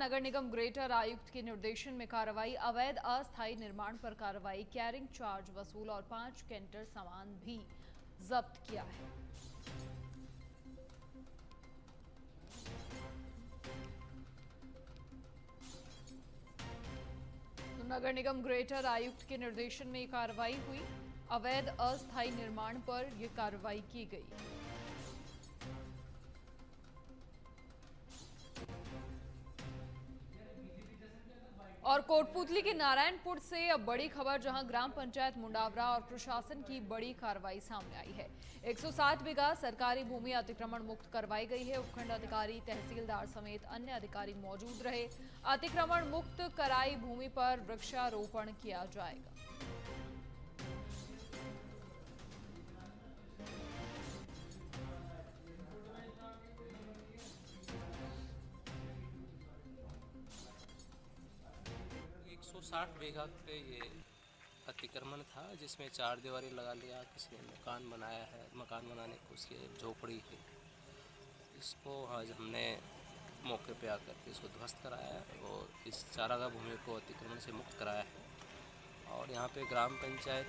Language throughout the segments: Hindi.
नगर निगम ग्रेटर आयुक्त के निर्देशन में कार्रवाई। अवैध अस्थायी निर्माण पर कार्रवाई, कैरिंग चार्ज वसूल और 5 कैंटर सामान भी जब्त किया है। तो नगर निगम ग्रेटर आयुक्त के निर्देशन में कार्रवाई हुई। अवैध अस्थायी निर्माण पर यह कार्रवाई की गई। और कोटपूतली के नारायणपुर से अब बड़ी खबर, जहां ग्राम पंचायत मुंडावरा और प्रशासन की बड़ी कार्रवाई सामने आई है। 160 बीघा सरकारी भूमि अतिक्रमण मुक्त करवाई गई है। उपखंड अधिकारी, तहसीलदार समेत अन्य अधिकारी मौजूद रहे। अतिक्रमण मुक्त कराई भूमि पर वृक्षारोपण किया जाएगा। 160 बीघा पे ये अतिक्रमण था, जिसमें 4 दीवारी लगा लिया, किसी ने मकान बनाया है, मकान बनाने की कोशिश, झोपड़ी है। इसको आज हमने मौके पे आकर के इसको ध्वस्त कराया है और इस चारागाह भूमि को अतिक्रमण से मुक्त कराया है। और यहाँ पे ग्राम पंचायत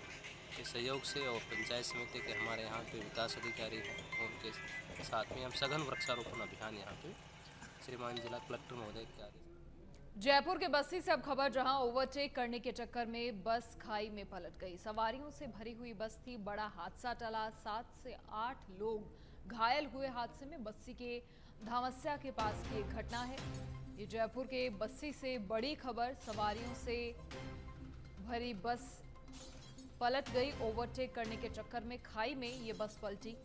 के सहयोग से और पंचायत समिति के हमारे यहाँ पे विकास अधिकारी हैं, उनके साथ में हम सघन वृक्षारोपण अभियान यहाँ पे श्रीमान जिला कलेक्टर महोदय के आदेश। जयपुर के बस्सी से अब खबर, जहां ओवरटेक करने के चक्कर में बस खाई में पलट गई। सवारियों से भरी हुई बस थी, बड़ा हादसा टला। 7 से 8 लोग घायल हुए हादसे में। बस्सी के धामस्या के पास की एक घटना है। ये जयपुर के बस्सी से बड़ी खबर, सवारियों से भरी बस पलट गई। ओवरटेक करने के चक्कर में खाई में ये बस पलटी।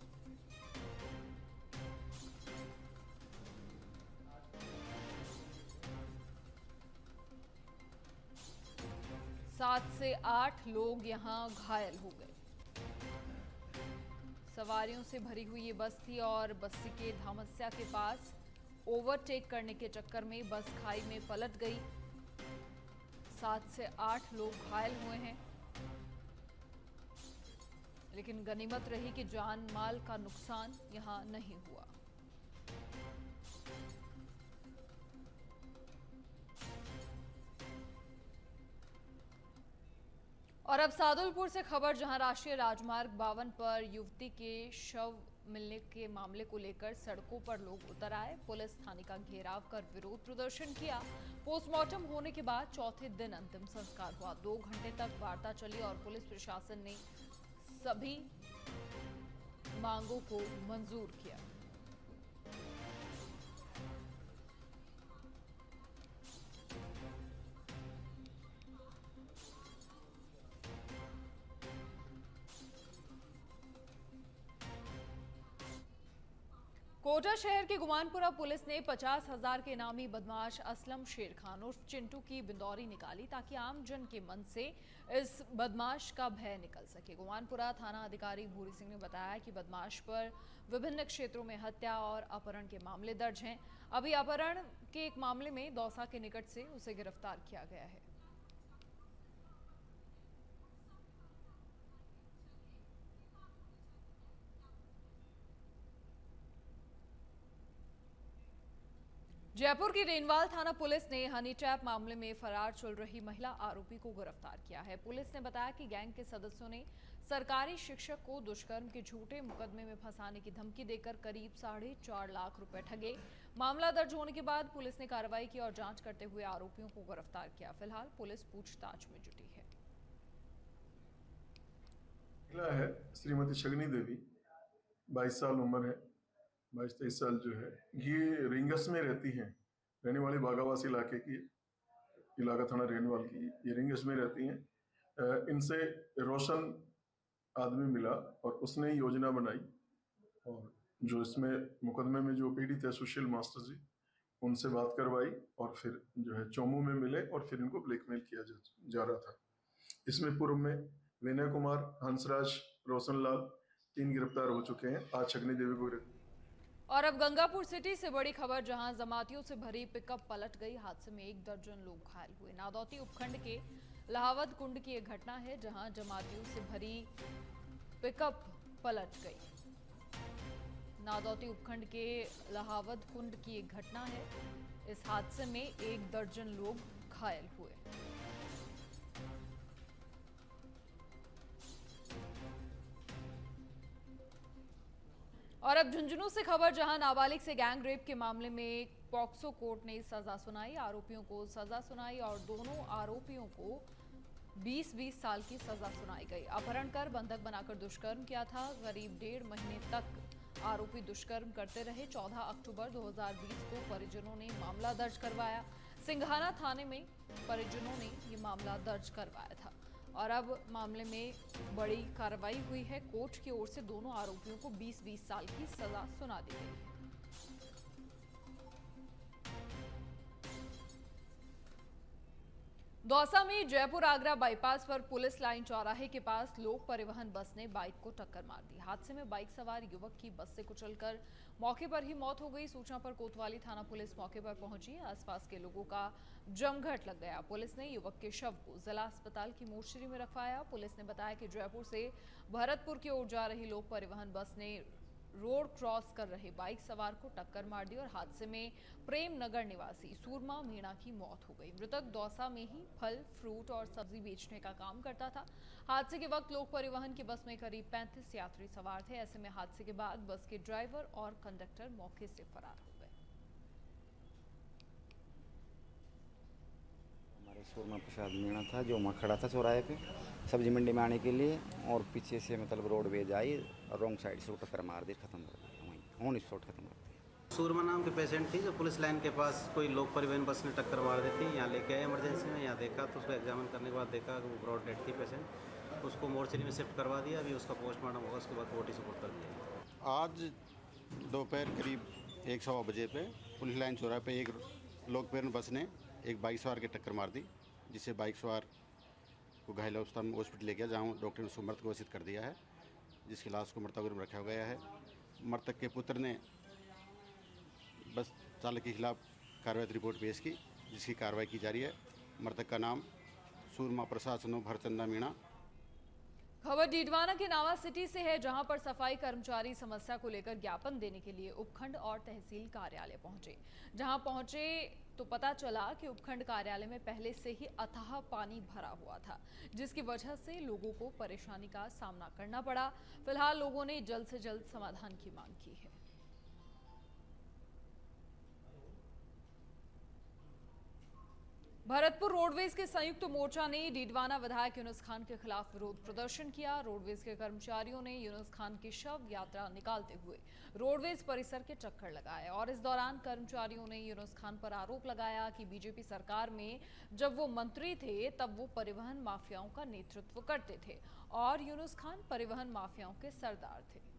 सात से 8 लोग यहां घायल हो गए। सवारियों से भरी हुई ये बस थी और बस्सी के धामस्या के पास ओवरटेक करने के चक्कर में बस खाई में पलट गई। 7 से 8 लोग घायल हुए हैं, लेकिन गनीमत रही कि जान माल का नुकसान यहां नहीं हुआ। और अब सादुलपुर से खबर, जहां राष्ट्रीय राजमार्ग 52 पर युवती के शव मिलने के मामले को लेकर सड़कों पर लोग उतर आए। पुलिस थाने का घेराव कर विरोध प्रदर्शन किया। पोस्टमार्टम होने के बाद चौथे दिन अंतिम संस्कार हुआ। 2 घंटे तक वार्ता चली और पुलिस प्रशासन ने सभी मांगों को मंजूर किया। कोटा शहर के गुमानपुरा पुलिस ने 50,000 के इनामी बदमाश असलम शेर खान उर्फ चिंटू की बिंदौरी निकाली, ताकि आम जन के मन से इस बदमाश का भय निकल सके। गुमानपुरा थाना अधिकारी भूरी सिंह ने बताया कि बदमाश पर विभिन्न क्षेत्रों में हत्या और अपहरण के मामले दर्ज हैं। अभी अपहरण के एक मामले में दौसा के निकट से उसे गिरफ्तार किया गया है। जयपुर की रेनवाल थाना पुलिस ने हनी ट्रैप मामले में फरार चल रही महिला आरोपी को गिरफ्तार किया है। पुलिस ने बताया कि गैंग के सदस्यों ने सरकारी शिक्षक को दुष्कर्म के झूठे मुकदमे में फंसाने की धमकी देकर करीब 4.5 लाख रुपए ठगे। मामला दर्ज होने के बाद पुलिस ने कार्रवाई की और जांच करते हुए आरोपियों को गिरफ्तार किया। फिलहाल पुलिस पूछताछ में जुटी है। महिला है श्रीमती शगनी देवी, 22 साल उम्र है, 22-23 साल जो है, ये रिंगस में रहती हैं। रहने वाली बागावासी इलाके की, इलाका थाना रेनवाल की, ये रिंगस में रहती हैं। इनसे रोशन आदमी मिला और उसने योजना बनाई और जो इसमें मुकदमे में जो पीड़ित है सुशील मास्टर जी, उनसे बात करवाई और फिर जो है चोमू में मिले और फिर इनको ब्लैकमेल किया जा रहा था। इसमें पूर्व में विनय कुमार, हंसराज, रोशनलाल 3 गिरफ्तार हो चुके हैं। आज शगनी देवी को। और अब गंगापुर सिटी से बड़ी खबर, जहां जमातियों से भरी पिकअप पलट गई। हादसे में 1 दर्जन लोग घायल हुए। नादौती उपखंड के लहावद कुंड की एक घटना है, जहां जमातियों से भरी पिकअप पलट गई। नादौती उपखंड के लहावद कुंड की एक घटना है। इस हादसे में 1 दर्जन लोग घायल हुए। और अब झुंझुनू से खबर, जहां नाबालिग से गैंग रेप के मामले में पॉक्सो कोर्ट ने सजा सुनाई। आरोपियों को सजा सुनाई और दोनों आरोपियों को 20-20 साल की सजा सुनाई गई। अपहरण कर बंधक बनाकर दुष्कर्म किया था। करीब 1.5 महीने तक आरोपी दुष्कर्म करते रहे। 14 अक्टूबर 2020 को परिजनों ने मामला दर्ज करवाया। सिंघाना थाने में परिजनों ने ये मामला दर्ज करवाया था और अब मामले में बड़ी कार्रवाई हुई है। कोर्ट की ओर से दोनों आरोपियों को 20-20 साल की सजा सुना दी गई है। दौसा में जयपुर आगरा बाईपास पर पुलिस लाइन चौराहे के पास लोक परिवहन बस ने बाइक को टक्कर मार दी। हादसे में बाइक सवार युवक की बस से कुचलकर मौके पर ही मौत हो गई। सूचना पर कोतवाली थाना पुलिस मौके पर पहुंची। आसपास के लोगों का जमघट लग गया। पुलिस ने युवक के शव को जिला अस्पताल की मोर्चरी में रखवाया। पुलिस ने बताया कि जयपुर से भरतपुर की ओर जा रही लोक परिवहन बस ने रोड क्रॉस कर रहे बाइक सवार को टक्कर मार दी और हादसे में प्रेम नगर निवासी सूरमा मीणा की मौत हो गई। मृतक दौसा में ही फल, फ्रूट और सब्जी बेचने का काम करता था। हादसे के वक्त लोक परिवहन की बस में करीब 35 यात्री सवार थे। ऐसे में हादसे के बाद बस के ड्राइवर और कंडक्टर मौके से फरार हो गए। हमारे सूरमा प्रसाद मीणा था जो वहाँ खड़ा था चौराहे पे सब्जी मंडी में आने के लिए, और पीछे से मतलब रोडवेज आई और रॉन्ग साइड से टक्कर मार दी, खत्म कर दिया वहीं ऑन स्पॉट खत्म कर दिया। सूरमा नाम के पेशेंट थी जो पुलिस लाइन के पास कोई लोक परिवहन बस ने टक्कर मार दी थी। यहाँ लेके आए इमरजेंसी में। यहाँ देखा तो उसको एग्जामिन करने के बाद देखा कि वो ब्रॉड डेड थी पेशेंट। उसको मोर्चरी में शिफ्ट करवा दिया। अभी उसका पोस्टमार्टम होगा, उसके बाद बॉडी सुपुर्द कर दिया। आज दोपहर करीब 1:15 बजे पे पुलिस लाइन चौराहे पे एक लोक परिवहन बस ने एक बाइक सवार के टक्कर मार दी, जिससे बाइक सवार को घायल अवस्था में हॉस्पिटल ले गया, जहाँ डॉक्टर ने उसको मृत घोषित कर दिया है, जिसकी लाश को मृतक में रखा गया है। मृतक के पुत्र ने बस चालक के खिलाफ कार्रवाई रिपोर्ट पेश की, जिसकी कार्रवाई की जा रही है। मृतक का नाम सूरमा प्रसाद सनो भरचंदा मीणा। खबर डीडवाना के नावा सिटी से है, जहां पर सफाई कर्मचारी समस्या को लेकर ज्ञापन देने के लिए उपखंड और तहसील कार्यालय पहुंचे। जहां पहुंचे तो पता चला कि उपखंड कार्यालय में पहले से ही अथाह पानी भरा हुआ था, जिसकी वजह से लोगों को परेशानी का सामना करना पड़ा। फिलहाल लोगों ने जल्द से जल्द समाधान की मांग की है। भरतपुर रोडवेज के संयुक्त मोर्चा ने डीडवाना विधायक यूनुस खान के खिलाफ विरोध प्रदर्शन किया। रोडवेज के कर्मचारियों ने यूनुस खान की शव यात्रा निकालते हुए रोडवेज परिसर के चक्कर लगाए और इस दौरान कर्मचारियों ने यूनुस खान पर आरोप लगाया कि बीजेपी सरकार में जब वो मंत्री थे तब वो परिवहन माफियाओं का नेतृत्व करते थे और यूनुस खान परिवहन माफियाओं के सरदार थे।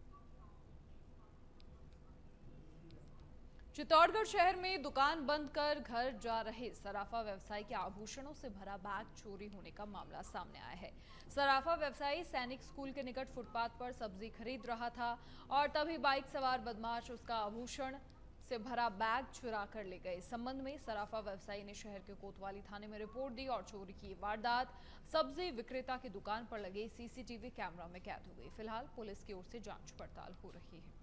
चित्तौड़गढ़ शहर में दुकान बंद कर घर जा रहे सराफा व्यवसायी के आभूषणों से भरा बैग चोरी होने का मामला सामने आया है। सराफा व्यवसायी सैनिक स्कूल के निकट फुटपाथ पर सब्जी खरीद रहा था और तभी बाइक सवार बदमाश उसका आभूषण से भरा बैग चुरा कर ले गए। इस संबंध में सराफा व्यवसायी ने शहर के कोतवाली थाने में रिपोर्ट दी और चोरी की वारदात सब्जी विक्रेता की दुकान पर लगे सीसीटीवी कैमरा में कैद हो गई। फिलहाल पुलिस की ओर से जांच पड़ताल हो रही है।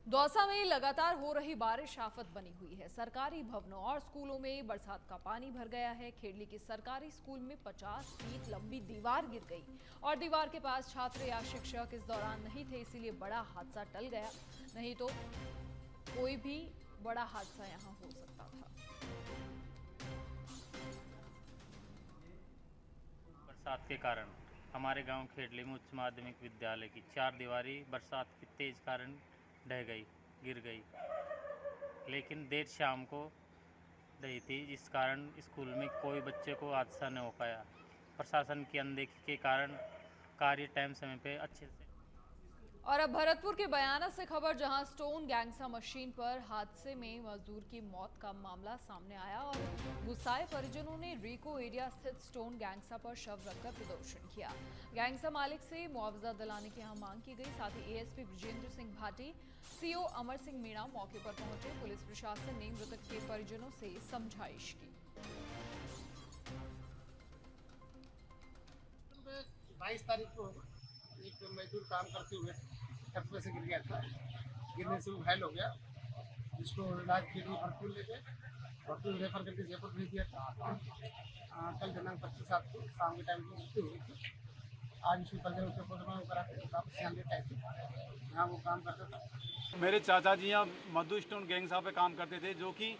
दौसा में लगातार हो रही बारिश आफत बनी हुई है। सरकारी भवनों और स्कूलों में बरसात का पानी भर गया है। खेड़ली के सरकारी स्कूल में 50 फीट लंबी दीवार गिर गई और दीवार के पास छात्र या शिक्षक इस दौरान नहीं थे, इसीलिए बड़ा हादसा टल गया। नहीं तो कोई भी बड़ा हादसा यहां हो सकता था। बरसात के कारण हमारे गांव खेड़ली में उच्च माध्यमिक विद्यालय की 4 दीवारी बरसात के तेज कारण ढह गई, गिर गई, लेकिन देर शाम को ढही थी, जिस कारण स्कूल में कोई बच्चे को हादसा न हो पाया। प्रशासन की अनदेखी के कारण कार्य टाइम समय पे अच्छे से। और अब भरतपुर के बयाना से खबर, जहां स्टोन गैंगसा मशीन पर हादसे में मजदूर की मौत का मामला सामने आया और गुस्साए परिजनों ने रीको एरिया स्थित स्टोन गैंगसा पर शव रखकर प्रदर्शन किया। गैंगसा मालिक से मुआवजा दिलाने की यहां मांग की गई। साथ ही एएसपी विजेंद्र सिंह भाटी, सीओ अमर सिंह मीणा मौके पर पहुंचे। पुलिस प्रशासन ने मृतक के परिजनों से समझाइश की। 22 तारीख को एक मजदूर काम करते हुए ट्रक से गिर गया था। गिरने से वो घायल हो गया, जिसको इलाज के लिए भरतपुर रेफर करके जयपुर भेज दिया था। कल दिनांक 25/7 को शाम के टाइम की मृत्यु हुई थी। आज उसकी कल उसको पोस्टमार्टम करा के वापस यहाँ लेट आए थे, यहाँ वो काम करता था। मेरे चाचा जी यहाँ मधु स्टोन गैंग साहब पे काम करते थे, जो कि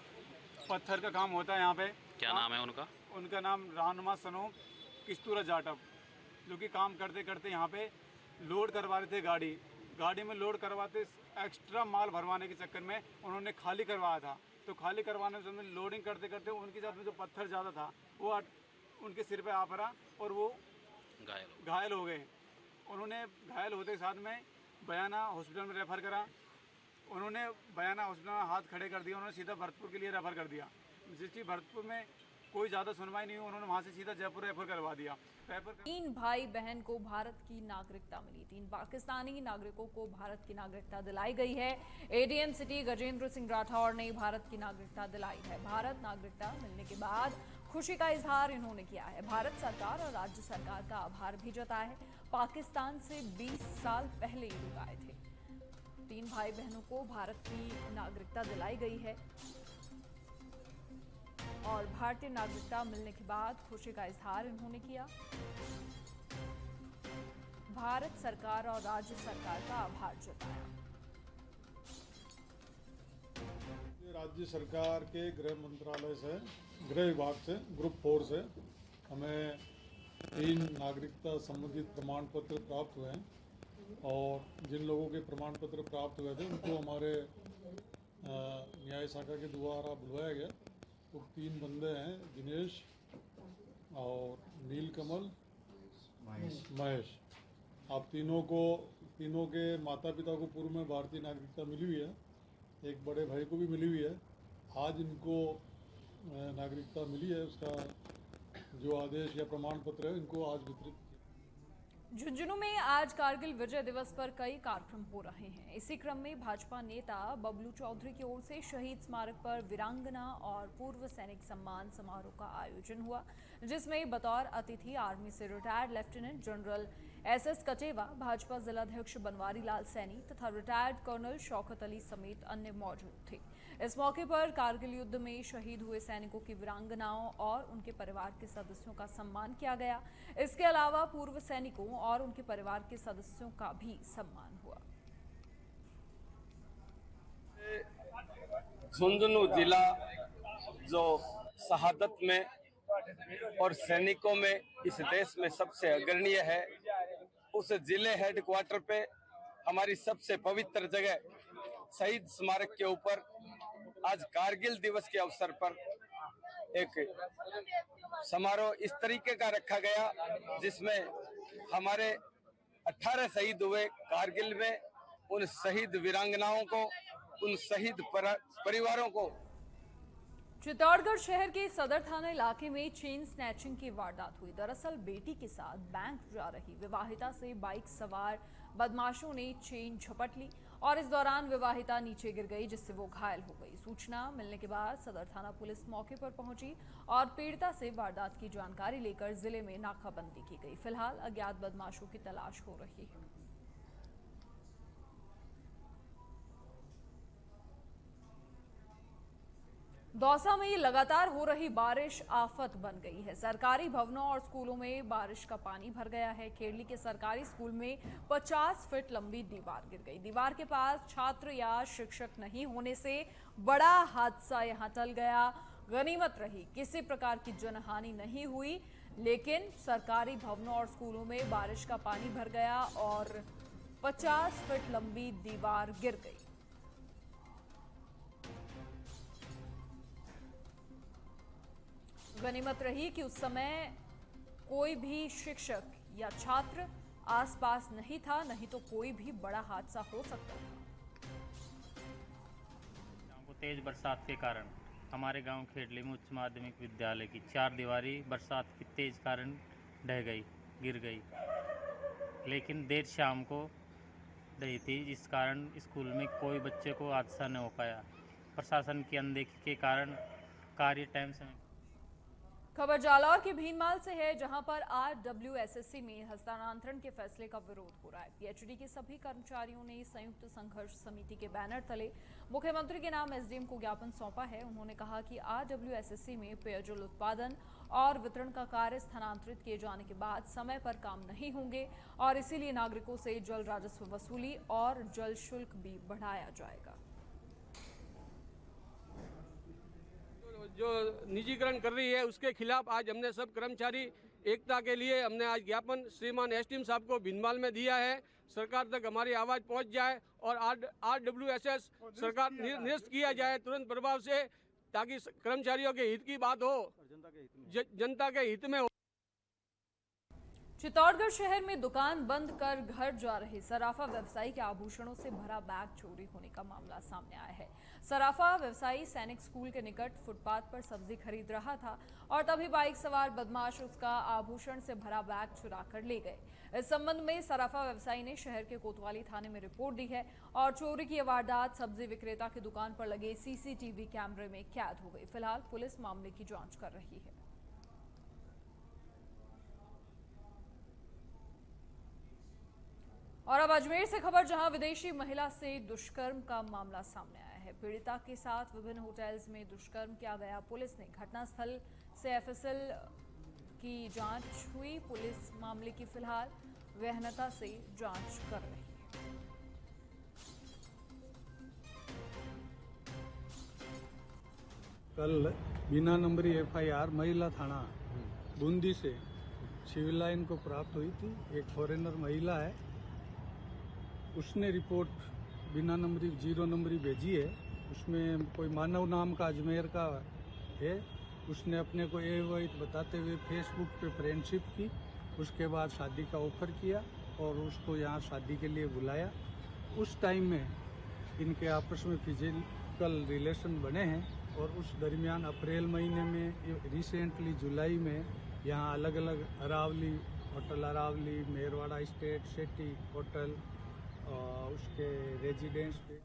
पत्थर का काम होता है यहाँ पे। क्या नाम है उनका? उनका नाम रानमा सनो किस्तूरा जाटव, जो कि काम करते करते यहाँ पे लोड करवा रहे थे गाड़ी में लोड करवाते एक्स्ट्रा माल भरवाने के चक्कर में उन्होंने खाली करवाया था। तो खाली करवाने में लोडिंग करते करते उनके साथ में जो पत्थर ज़्यादा था वो उनके सिर पे आ पड़ा और वो घायल हो गए। उन्होंने घायल होते के साथ में बयाना हॉस्पिटल में रेफ़र करा। उन्होंने बयाना हॉस्पिटल में हाथ खड़े कर दिया, उन्होंने सीधा भरतपुर के लिए रेफ़र कर दिया। जिसकी भरतपुर में कोई ज़्यादा सुनवाई नहीं हुई, उन्होंने वहाँ से सीधा जयपुर रेफ़र करवा दिया। 3 भाई बहन को भारत की नागरिकता मिली। 3 पाकिस्तानी नागरिकों को भारत की नागरिकता दिलाई गई है। एडीएम सिटी गजेंद्र सिंह राठौर ने भारत की नागरिकता दिलाई है। भारत नागरिकता मिलने के बाद खुशी का इजहार इन्होंने किया है। भारत सरकार और राज्य सरकार का आभार भी जताया है। पाकिस्तान से 20 साल पहले ये लोग आए थे। 3 भाई बहनों को भारत की नागरिकता दिलाई गई है और भारतीय नागरिकता मिलने के बाद खुशी का इजहार इन्होंने किया। भारत सरकार और राज्य सरकार का आभार जताया। राज्य सरकार के गृह मंत्रालय से, गृह विभाग से, ग्रुप 4 से हमें 3 नागरिकता संबंधित प्रमाण पत्र प्राप्त हुए हैं और जिन लोगों के प्रमाण पत्र प्राप्त हुए थे उनको हमारे न्याय शाखा के द्वारा बुलवाया गया। तो 3 बंदे हैं, दिनेश और नीलकमल, महेश। आप तीनों के माता पिता को पूर्व में भारतीय नागरिकता मिली हुई है, एक बड़े भाई को भी मिली हुई है। आज इनको नागरिकता मिली है, उसका जो आदेश या प्रमाण पत्र है इनको आज वितरित। झुंझुनू में आज कारगिल विजय दिवस पर कई कार्यक्रम हो रहे हैं। इसी क्रम में भाजपा नेता बबलू चौधरी की ओर से शहीद स्मारक पर वीरांगना और पूर्व सैनिक सम्मान समारोह का आयोजन हुआ, जिसमें बतौर अतिथि आर्मी से retired lieutenant general SS Kateva, Bhajpa जिलाध्यक्ष बनवारी लाल सैनी तथा रिटायर्ड कर्नल शौकत अली समेत अन्य मौजूद थे। इस मौके पर कारगिल युद्ध में शहीद हुए सैनिकों की वीरांगनाओं और उनके परिवार के सदस्यों का सम्मान किया गया। इसके अलावा पूर्व सैनिकों और उनके परिवार के सदस्यों का भी सम्मान हुआ। झुंझुनू जिला जो शहादत में और सैनिकों में इस देश में सबसे अग्रणीय है, उस जिले हेडक्वार्टर पे हमारी सबसे पवित्र जगह शहीद स्मारक के ऊपर आज कारगिल दिवस के अवसर पर एक समारोह इस तरीके का रखा गया जिसमें हमारे 18 शहीद हुए कारगिल में, उन शहीद वीरांगनाओं को, उन शहीद परिवारों को। चित्तौड़गढ़ शहर के सदर थाना इलाके में चेन स्नैचिंग की वारदात हुई। दरअसल बेटी के साथ बैंक जा रही विवाहिता से बाइक सवार बदमाशों ने चेन झपट ली और इस दौरान विवाहिता नीचे गिर गई, जिससे वो घायल हो गई। सूचना मिलने के बाद सदर थाना पुलिस मौके पर पहुंची और पीड़िता से वारदात की जानकारी लेकर जिले में नाकाबंदी की गई। फिलहाल अज्ञात बदमाशों की तलाश हो रही है। दौसा में लगातार हो रही बारिश आफत बन गई है। सरकारी भवनों और स्कूलों में बारिश का पानी भर गया है। खेरली के सरकारी स्कूल में 50 फीट लंबी दीवार गिर गई। दीवार के पास छात्र या शिक्षक नहीं होने से बड़ा हादसा यहां टल गया। गनीमत रही किसी प्रकार की जनहानि नहीं हुई, लेकिन सरकारी भवनों और स्कूलों में बारिश का पानी भर गया और 50 फीट लंबी दीवार गिर गई। गनीमत रही कि उस समय कोई भी शिक्षक या छात्र आसपास नहीं था, नहीं तो कोई भी बड़ा हादसा हो सकता था। तेज बरसात के कारण हमारे गांव खेडली में उच्च माध्यमिक विद्यालय की 4 दीवारी बरसात की तेज कारण ढह गई, गिर गई, लेकिन देर शाम को ढही थी, जिस कारण स्कूल में कोई बच्चे को हादसा न हो पाया। प्रशासन की अनदेखी के कारण कार्य टाइम से खबर जालौर के भीनमाल से है, जहां पर RWSSC में हस्तांतरण के फैसले का विरोध हो रहा है। पीएचडी के सभी कर्मचारियों ने संयुक्त संघर्ष समिति के बैनर तले मुख्यमंत्री के नाम एसडीएम को ज्ञापन सौंपा है। उन्होंने कहा कि RWSSC में पेयजल उत्पादन और वितरण का कार्य स्थानांतरित किए जाने के बाद समय पर काम नहीं होंगे और इसीलिए नागरिकों से जल राजस्व वसूली और जल शुल्क भी बढ़ाया जाएगा। जो निजीकरण कर रही है उसके खिलाफ आज हमने सब कर्मचारी एकता के लिए हमने आज ज्ञापन श्रीमान एसडीएम साहब को भीनमाल में दिया है। सरकार तक हमारी आवाज पहुंच जाए और RWSS सरकार निरस्त किया जाए तुरंत प्रभाव से, ताकि कर्मचारियों के हित की बात हो, जनता के हित में हो। चित्तौड़गढ़ शहर में दुकान बंद कर घर जा रहे सराफा व्यवसायी के आभूषणों से भरा बैग चोरी होने का मामला सामने आया है। सराफा व्यवसायी सैनिक स्कूल के निकट फुटपाथ पर सब्जी खरीद रहा था और तभी बाइक सवार बदमाश उसका आभूषण से भरा बैग चुरा कर ले गए। इस संबंध में सराफा व्यवसायी ने शहर के कोतवाली थाने में रिपोर्ट दी है और चोरी की वारदात सब्जी विक्रेता की दुकान पर लगे सीसीटीवी कैमरे में कैद हो गई। फिलहाल पुलिस मामले की जांच कर रही है। और अब अजमेर से खबर, जहां विदेशी महिला से दुष्कर्म का मामला सामने आया है। पीड़िता के साथ विभिन्न होटल्स में दुष्कर्म किया गया। पुलिस ने घटनास्थल से एफएसएल की जांच हुई। पुलिस मामले की फिलहाल गहनता से जांच कर रही है। कल बिना नंबरी FIR महिला थाना बूंदी से सिविल लाइन को प्राप्त हुई थी। एक फॉरेनर महिला है, उसने रिपोर्ट बिना नंबरी 0 नंबरी भेजी है। उसमें कोई मानव नाम का अजमेर का है। उसने अपने को अवैध बताते हुए फेसबुक पे फ्रेंडशिप की, उसके बाद शादी का ऑफर किया और उसको यहाँ शादी के लिए बुलाया। उस टाइम में इनके आपस में फिजिकल रिलेशन बने हैं और उस दरमियान अप्रैल महीने में रिसेंटली जुलाई में यहाँ अलग अलग Aravali hotel, Aravali, Merwara state, city hotel और उसके रेजिडेंस पे।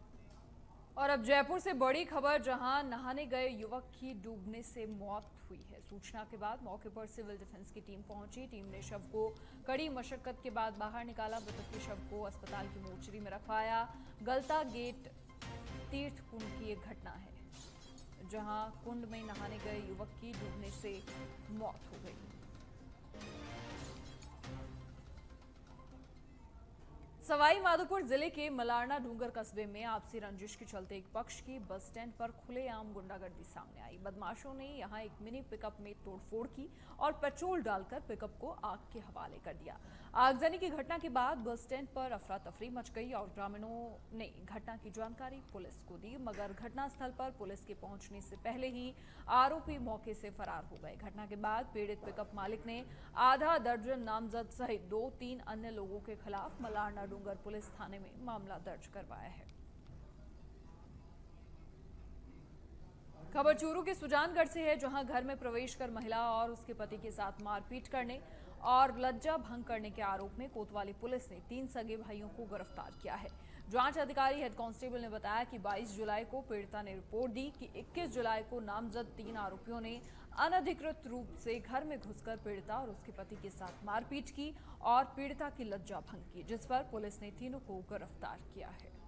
और अब जयपुर से बड़ी खबर, जहां नहाने गए युवक की डूबने से मौत हुई है। सूचना के बाद मौके पर सिविल डिफेंस की टीम पहुंची। टीम ने शव को कड़ी मशक्कत के बाद बाहर निकाला। मृतक के शव को अस्पताल की मोर्चरी में रखवाया। गलता गेट तीर्थ कुंड की एक घटना है, जहां कुंड में नहाने गए युवक की डूबने से मौत हो गई। सवाई माधोपुर जिले के मलारना डूंगर कस्बे में आपसी रंजिश के चलते एक पक्ष की बस स्टैंड पर खुलेआम गुंडागर्दी सामने आई। बदमाशों ने यहां एक मिनी पिकअप में तोड़फोड़ की और पेट्रोल डालकर पिकअप को आग के हवाले कर दिया। आगजनी की घटना के बाद बस स्टैंड पर अफरा तफरी मच गई और ग्रामीणों ने घटना की जानकारी पुलिस को दी, मगर घटनास्थल पर पुलिस के पहुंचने से पहले ही आरोपी मौके से फरार हो गए। घटना के बाद पीड़ित पिकअप मालिक ने आधा दर्जन नामजद सहित 2-3 अन्य लोगों के खिलाफ मलारना डूंगर पुलिस थाने में मामला दर्ज करवाया है। खबर चूरू के सुजानगढ़ से है, जहां घर में प्रवेश कर महिला और उसके पति के साथ मारपीट करने और लज्जा भंग करने के आरोप में कोतवाली पुलिस ने 3 सगे भाइयों को गिरफ्तार किया है। जांच अधिकारी हेड कांस्टेबल ने बताया कि 22 जुलाई को पीड़िता ने रिपोर्ट दी कि 21 जुलाई को नामजद 3 आरोपियों ने अनधिकृत रूप से घर में घुसकर पीड़िता और उसके पति के साथ मारपीट की और पीड़िता की लज्जा भंग की, जिस पर पुलिस ने तीनों को गिरफ्तार किया है।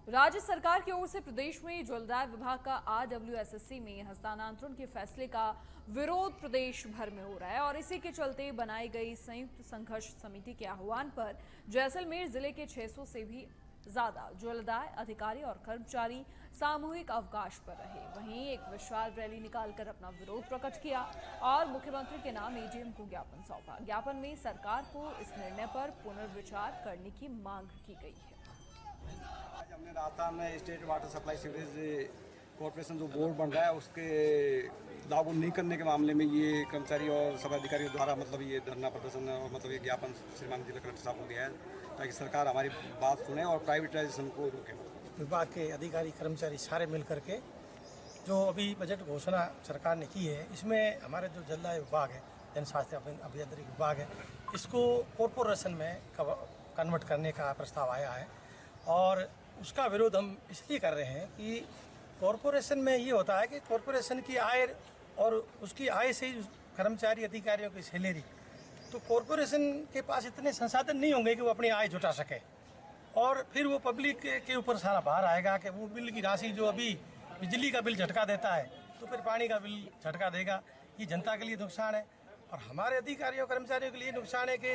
राज्य सरकार की ओर से प्रदेश में जलदाय विभाग का RWSSC में हस्तांतरण के फैसले का विरोध प्रदेश भर में हो रहा है और इसी के चलते बनाई गई संयुक्त संघर्ष समिति के आह्वान पर जैसलमेर जिले के 600 से भी ज्यादा जलदाय अधिकारी और कर्मचारी सामूहिक अवकाश पर रहे। वहीं एक विशाल रैली निकालकर अपना विरोध प्रकट किया और मुख्यमंत्री के नाम AGM को ज्ञापन सौंपा। ज्ञापन में सरकार को इस निर्णय पर पुनर्विचार करने की मांग की गई है। आज हमने राजस्थान में state water supply sewerage corporation जो बोर्ड बन रहा है उसके लागू नहीं करने के मामले में ये कर्मचारी और सब अधिकारियों द्वारा ये धरना प्रदर्शन और ये ज्ञापन श्रीमान जिला कलेक्टर साहब को दिया है, ताकि सरकार हमारी बात सुने और प्राइवेटाइजेशन को रोके। विभाग के अधिकारी कर्मचारी सारे मिल करके जो अभी बजट घोषणा सरकार ने की है, इसमें हमारे जो जलदाय विभाग है, जनस्वास्थ्य अभियंत्रिकी विभाग है, इसको कॉर्पोरेशन में कन्वर्ट करने का प्रस्ताव आया है और उसका विरोध हम इसलिए कर रहे हैं कि कॉरपोरेशन में ये होता है कि कॉरपोरेशन की आय और उसकी आय से ही कर्मचारी अधिकारियों की सैलरी, तो कॉरपोरेशन के पास इतने संसाधन नहीं होंगे कि वो अपनी आय जुटा सके, और फिर वो पब्लिक के ऊपर सारा भार आएगा कि वो बिल की राशि जो अभी बिजली का बिल झटका देता है तो फिर पानी का बिल झटका देगा। ये जनता के लिए नुकसान है और हमारे अधिकारियों कर्मचारियों के लिए नुकसान है कि